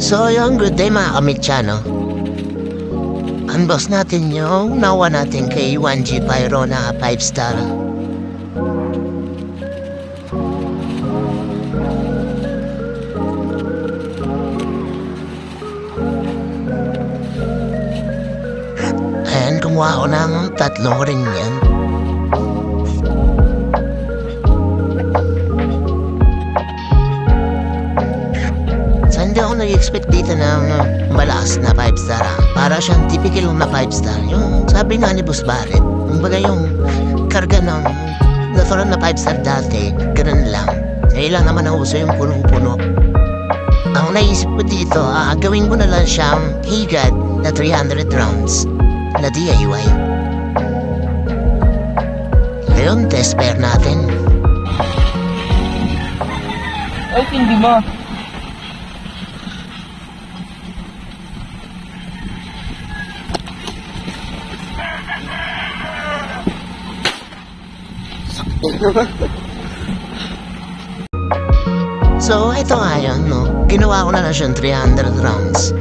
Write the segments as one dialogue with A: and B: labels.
A: So yung good day mga kamitsyano. Unbox natin yung nawa natin kay 1G Pyro na 5 star. Ayan, kumuha ko ng tatlong ring yan. So hindi ako nag-expect dito ng malakas na 5 star. Para siyang typical na 5 star. Yung sabi nga ni Boss Barret, kumbaga yung karga ng natural na 5 star dati, ganun lang. Ngayon lang naman ang uso yung punong-puno. Ang naisip ko dito, gawin ko na lang siyang higad na 300 rounds na DIY. Ngayon, test pair natin.
B: Ay, hindi mo.
A: So, ito nga yun, no? Ginawa ko na lang siyang 300 rounds.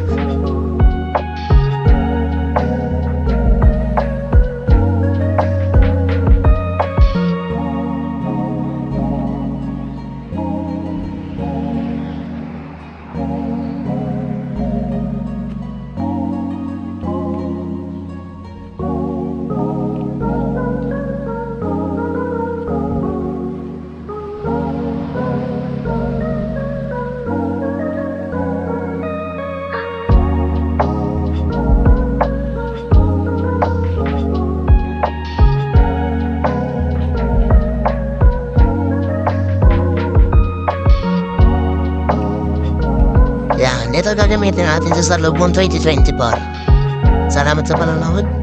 A: Yan, ito gagamitin natin sa Salubong 2024. Salamat sa panonood.